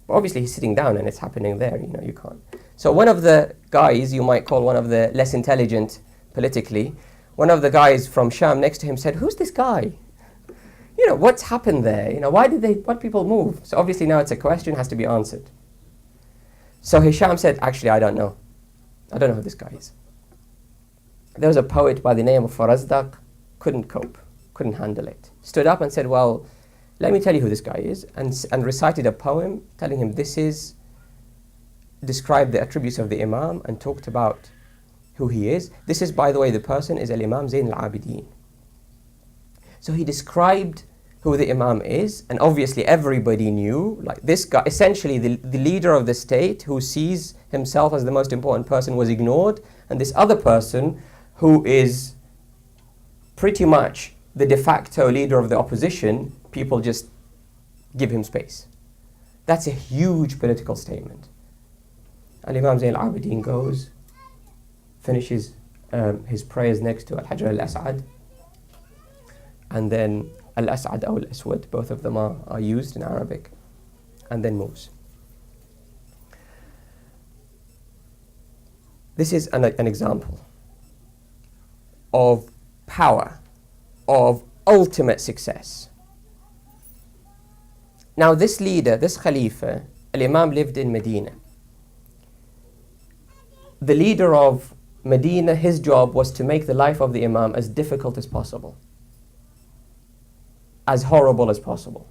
Speaker 1: But obviously he's sitting down and it's happening there, you can't. So one of the guys, you might call one of the less intelligent politically, one of the guys from Sham next to him said, who's this guy? What's happened there? Why people move? So obviously now it's a question, has to be answered. So Hisham said, actually, I don't know. I don't know who this guy is. There was a poet by the name of Farazdaq, couldn't cope, couldn't handle it. Stood up and said, well, let me tell you who this guy is, and recited a poem telling him described the attributes of the Imam and talked about who he is. This is, by the way, the person is Imam Zain al-Abidin. So he described who the Imam is, and obviously everybody knew, like this guy, essentially the leader of the state who sees himself as the most important person was ignored, and this other person who is pretty much the de facto leader of the opposition, people just give him space. That's a huge political statement. And Imam Zain al-Abidin goes, finishes his prayers next to Al-Hajar al-As'ad, and then Al-As'ad or Al-Aswad, both of them are used in Arabic, and then moves. This is an example of power, of ultimate success. Now this leader, this Khalifa, Al-Imam lived in Medina. The leader of Medina, his job was to make the life of the Imam as difficult as possible, as horrible as possible.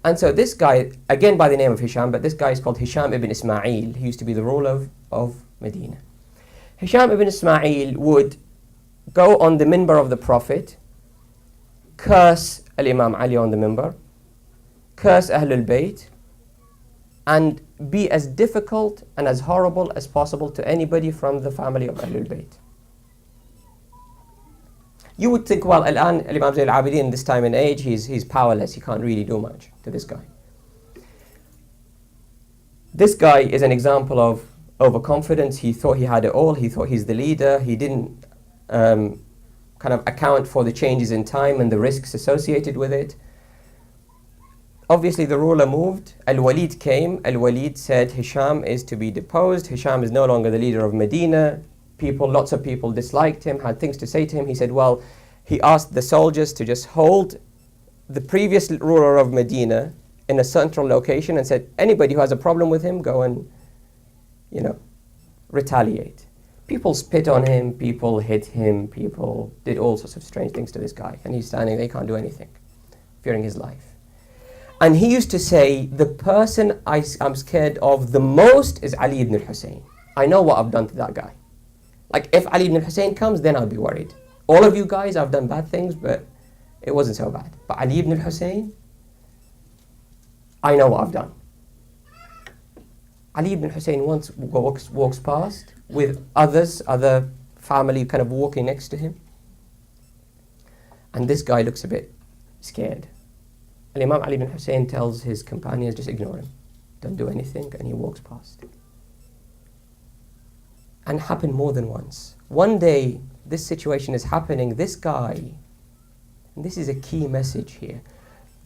Speaker 1: And so this guy, again by the name of Hisham, but this guy is called Hisham ibn Ismail. He used to be the ruler of Medina. Hisham ibn Ismail would go on the minbar of the Prophet, curse Al-Imam Ali on the minbar, curse Ahlul Bayt, and be as difficult and as horrible as possible to anybody from the family of Ahlul Bayt. You would think, well, Imam Zayn al-Abidin in this time and age, he's powerless, he can't really do much to this guy. This guy is an example of overconfidence. He thought he had it all. He thought he's the leader. He didn't kind of account for the changes in time and the risks associated with it. Obviously, the ruler moved. Al-Walid came. Al-Walid said Hisham is to be deposed. Hisham is no longer the leader of Medina. Lots of people disliked him, had things to say to him. He said, well, he asked the soldiers to just hold the previous ruler of Medina in a central location and said, anybody who has a problem with him, go and, retaliate. People spit on him, people hit him, people did all sorts of strange things to this guy. And he's standing there, he can't do anything, fearing his life. And he used to say, the person I'm scared of the most is Ali ibn al-Hussein. I know what I've done to that guy. Like, if Ali ibn al-Hussein comes, then I'll be worried. All of you guys, I've done bad things, but it wasn't so bad. But Ali ibn al-Hussein, I know what I've done. Ali ibn al-Hussein once walks past with other family kind of walking next to him. And this guy looks a bit scared. And Imam Ali ibn Hussein tells his companions, just ignore him. Don't do anything. And he walks past. And it happened more than once. One day, this situation is happening. This guy, and this is a key message here.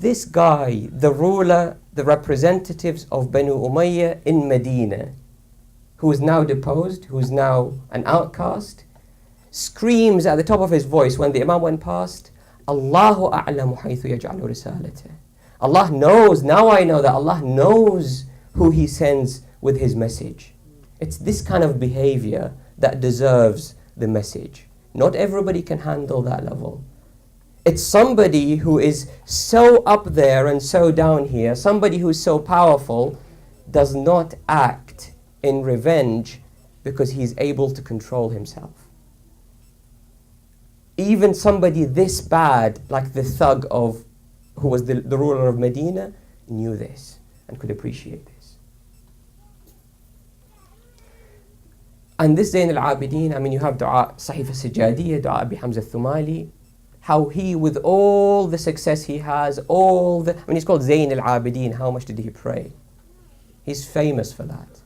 Speaker 1: This guy, the ruler, the representatives of Banu Umayyah in Medina, who is now deposed, who is now an outcast, screams at the top of his voice when the Imam went past, Allahu a'lamu haythu yaj'alu risalata. Allah knows, now I know that Allah knows who He sends with His message. It's this kind of behavior that deserves the message. Not everybody can handle that level. It's somebody who is so up there and so down here, somebody who's so powerful, does not act in revenge because he's able to control himself. Even somebody this bad, like the thug who was the ruler of Medina, knew this and could appreciate this. And this Zayn al-Abidin, you have Dua Sahifa Sajadiyya, Dua Abi Hamza Thumali, how he, with all the success he has, he's called Zayn al-Abidin, how much did he pray? He's famous for that.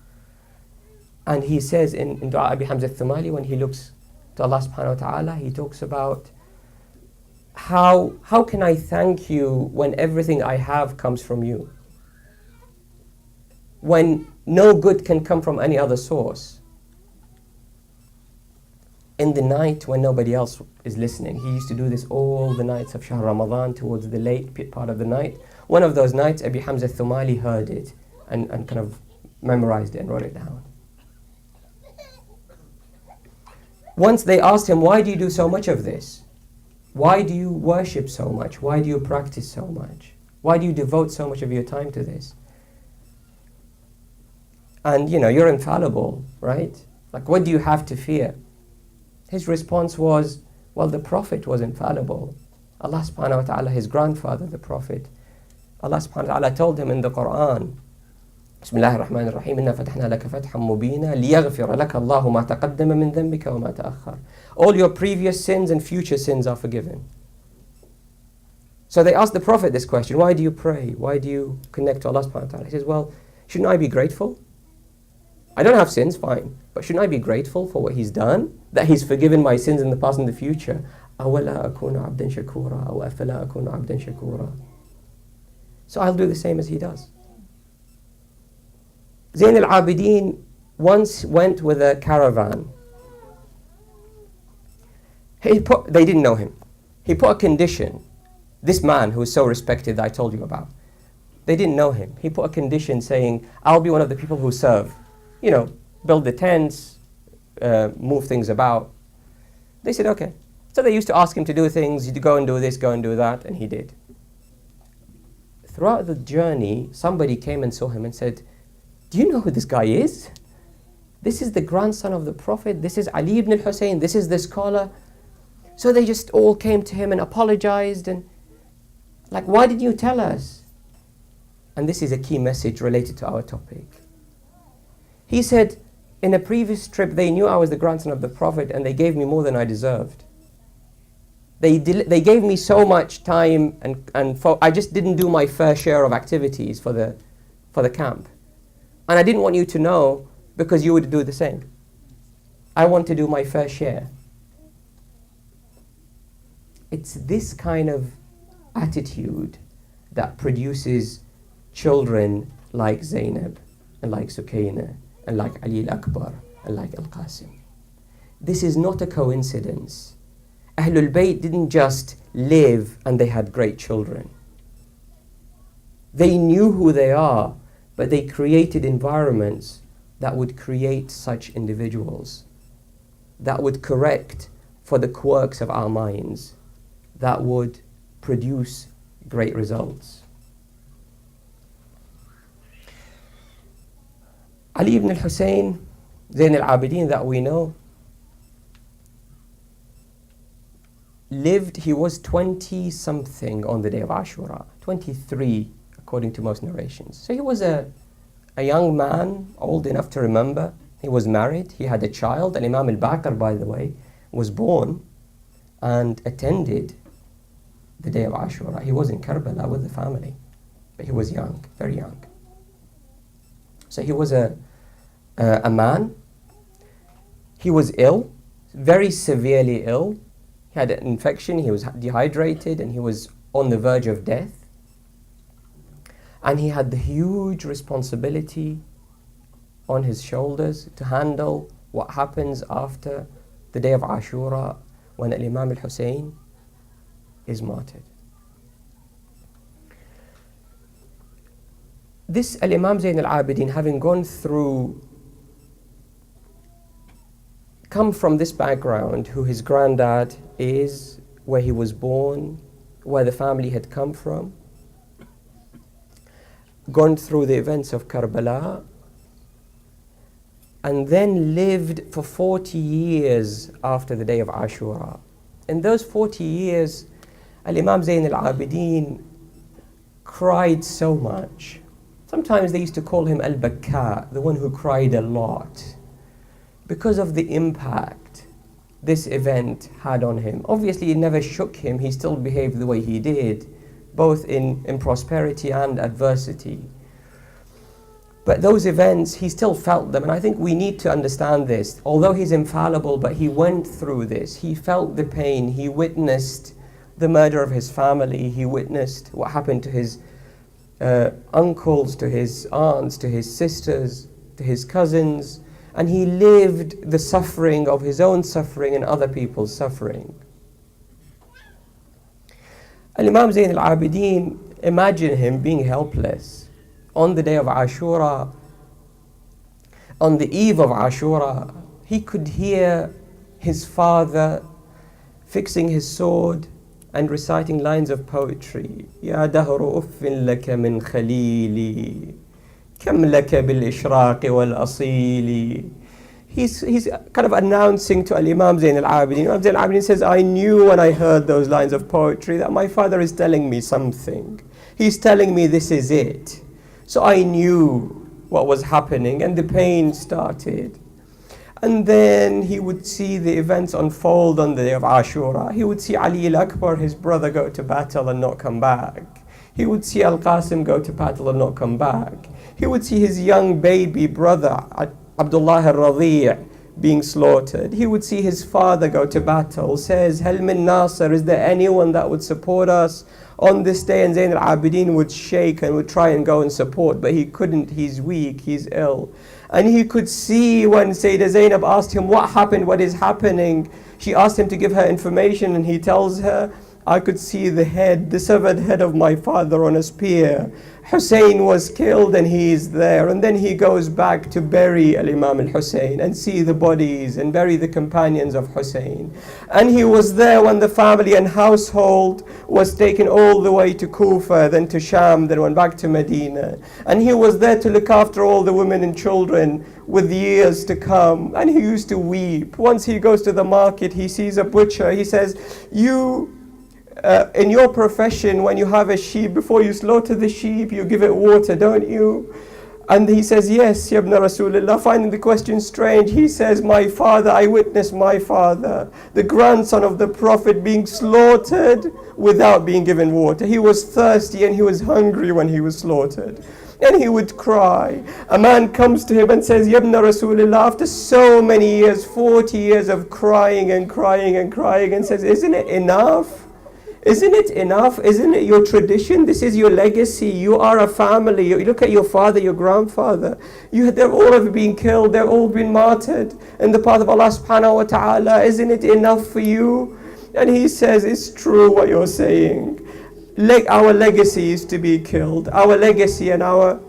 Speaker 1: And he says in Dua Abi Hamza Thumali, when he looks to Allah subhanahu wa ta'ala, he talks about how can I thank you when everything I have comes from you? When no good can come from any other source. In the night when nobody else is listening, he used to do this all the nights of Shahr Ramadan, towards the late part of the night. One of those nights, Abi Hamza Thumali heard it and kind of memorized it and wrote it down. Once they asked him, why do you do so much of this? Why do you worship so much? Why do you practice so much? Why do you devote so much of your time to this? And you're infallible, right? Like, what do you have to fear? His response was, well, the Prophet was infallible. Allah subhanahu wa ta'ala, his grandfather, the Prophet, Allah subhanahu wa ta'ala told him in the Quran, Bismillahir Rahmanir Rahim, Inna fatahna laka fathan mubina, liyaghfira laka Allahu ma taqaddama min dhanbika wa ma ta'akhkhar. All your previous sins and future sins are forgiven. So they asked the Prophet this question, why do you pray? Why do you connect to Allah subhanahu wa ta'ala? He says, well, shouldn't I be grateful? I don't have sins, fine. But shouldn't I be grateful for what He's done? That He's forgiven my sins in the past and the future. أَوَلَا أَكُونُ عَبْدًا شَكُورًا أَوْ أَفَلَا أَكُونُ عَبْدًا شَكُورًا. So I'll do the same as he does. Zayn al-Abidin once went with a caravan. They didn't know him. He put a condition. This man who is so respected that I told you about, they didn't know him. He put a condition saying, I'll be one of the people who serve. Build the tents, move things about. They said, okay. So they used to ask him to do things, to go and do this, go and do that, and he did. Throughout the journey, somebody came and saw him and said, do you know who this guy is? This is the grandson of the Prophet. This is Ali ibn al-Hussein. This is the scholar. So they just all came to him and apologized and why did you tell us? And this is a key message related to our topic. He said, in a previous trip, they knew I was the grandson of the Prophet and they gave me more than I deserved. They gave me so much time and I just didn't do my fair share of activities for the camp. And I didn't want you to know because you would do the same. I want to do my fair share. It's this kind of attitude that produces children like Zainab and like Sukaina and like Ali al-Akbar and like Al-Qasim. This is not a coincidence. Ahlul Bayt didn't just live and they had great children. They knew who they are, but they created environments that would create such individuals, that would correct for the quirks of our minds, that would produce great results. Ali ibn al-Hussein, Zain al-Abidin that we know, lived, he was 20 something on the day of Ashura, 23 according to most narrations. So he was a young man, old enough to remember. He was married, he had a child, and Imam al-Baqir, by the way, was born and attended the day of Ashura. He was in Karbala with the family, but he was young, very young. So he was a man. He was ill, very severely ill. He had an infection, he was dehydrated, and he was on the verge of death. And he had the huge responsibility on his shoulders to handle what happens after the day of Ashura when Imam al-Hussein is martyred. This Imam Zain al-Abidin, having gone through, come from this background, who his granddad is, where he was born, where the family had come from, gone through the events of Karbala, and then lived for 40 years after the day of Ashura. In those 40 years, Imam Zain al-Abidin cried so much. Sometimes they used to call him Al-Bakka, the one who cried a lot, because of the impact this event had on him. Obviously, it never shook him. He still behaved the way he did, both in prosperity and adversity. But those events, he still felt them, and I think we need to understand this. Although he's infallible, but he went through this. He felt the pain. He witnessed the murder of his family. He witnessed what happened to his uncles, to his aunts, to his sisters, to his cousins, and he lived the suffering of his own suffering and other people's suffering. Imam Zain al-Abidin, imagine him being helpless on the day of Ashura. On the eve of Ashura, he could hear his father fixing his sword and reciting lines of poetry. Ya dahru uffin laka min khalili, kam laka bil ishraqi wal asili. He's kind of announcing to Imam Zain al-Abidin. Imam Zain al-Abidin says, I knew when I heard those lines of poetry that my father is telling me something. He's telling me this is it. So I knew what was happening, and the pain started. And then he would see the events unfold on the day of Ashura. He would see Ali al-Akbar, his brother, go to battle and not come back. He would see Al-Qasim go to battle and not come back. He would see his young baby brother, Abdullah al-Radi' being slaughtered. He would see his father go to battle, says, Hal min Nasir, is there anyone that would support us on this day? And Zain al-Abidin would shake and would try and go and support, but he couldn't. He's weak, he's ill. And he could see when Sayyidah Zainab asked him, what happened, what is happening? She asked him to give her information, and he tells her, I could see the head, the severed head of my father on a spear. Hussein was killed and he is there. And then he goes back to bury Imam al-Hussein and see the bodies and bury the companions of Hussein. And he was there when the family and household was taken all the way to Kufa, then to Sham, then went back to Medina. And he was there to look after all the women and children with years to come. And he used to weep. Once he goes to the market, he sees a butcher. He says, in your profession, when you have a sheep, before you slaughter the sheep, you give it water, don't you? And he says, yes, Ya ibn Rasulullah, finding the question strange. He says, my father, I witnessed my father, the grandson of the Prophet, being slaughtered without being given water. He was thirsty and he was hungry when he was slaughtered. And he would cry. A man comes to him and says, Ya ibn Rasulullah, after so many years, 40 years of crying and crying and crying, and says, isn't it enough? Isn't it enough? Isn't it your tradition? This is your legacy. You are a family. You look at your father, your grandfather. They've all been killed. They've all been martyred in the path of Allah subhanahu wa ta'ala. Isn't it enough for you? And he says, it's true what you're saying. Our legacy is to be killed. Our legacy and our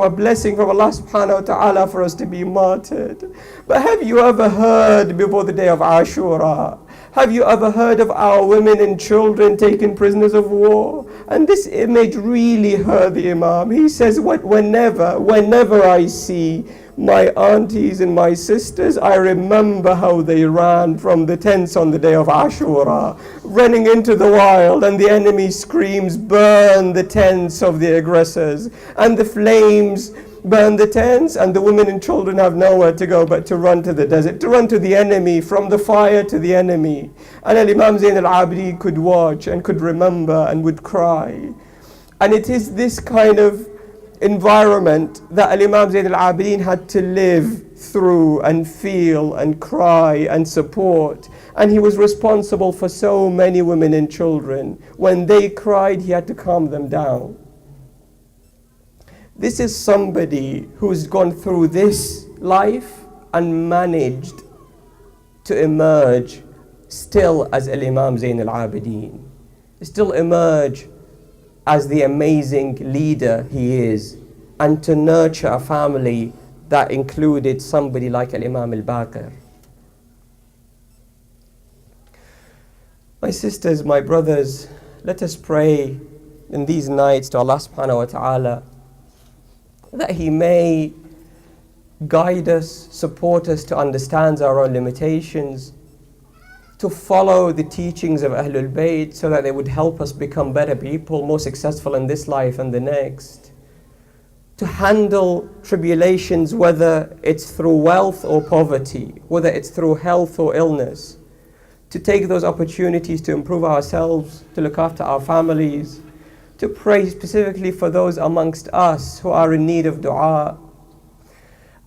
Speaker 1: blessing from Allah subhanahu wa ta'ala for us to be martyred. But have you ever heard before the day of Ashura? Have you ever heard of our women and children taken prisoners of war? And this image really hurt the Imam. He says, whenever I see my aunties and my sisters, I remember how they ran from the tents on the day of Ashura, running into the wild, and the enemy screams, burn the tents of the aggressors, and the flames burn the tents, and the women and children have nowhere to go but to run to the desert, to run to the enemy, from the fire to the enemy. And Imam Zain al-Abidin could watch and could remember and would cry. And it is this kind of environment that Imam Zain al-Abidin had to live through and feel and cry and support. And he was responsible for so many women and children. When they cried, he had to calm them down. This is somebody who's gone through this life and managed to emerge still as Imam Zain al-Abidin, still emerge as the amazing leader he is, and to nurture a family that included somebody like Imam al-Baqir. My sisters, my brothers, let us pray in these nights to Allah subhanahu wa ta'ala that He may guide us, support us to understand our own limitations, to follow the teachings of Ahlul Bayt so that they would help us become better people, more successful in this life and the next, to handle tribulations, whether it's through wealth or poverty, whether it's through health or illness, to take those opportunities to improve ourselves, to look after our families, to pray specifically for those amongst us who are in need of dua,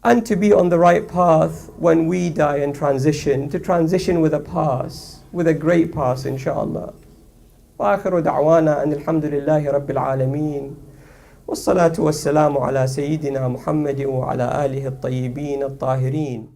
Speaker 1: and to be on the right path when we die and transition, to transition with a pass, with a great pass, inshaAllah. وآخر دعوانا أن الحمد لله رب العالمين والصلاة والسلام على سيدنا محمد وعلى آله الطيبين الطاهرين.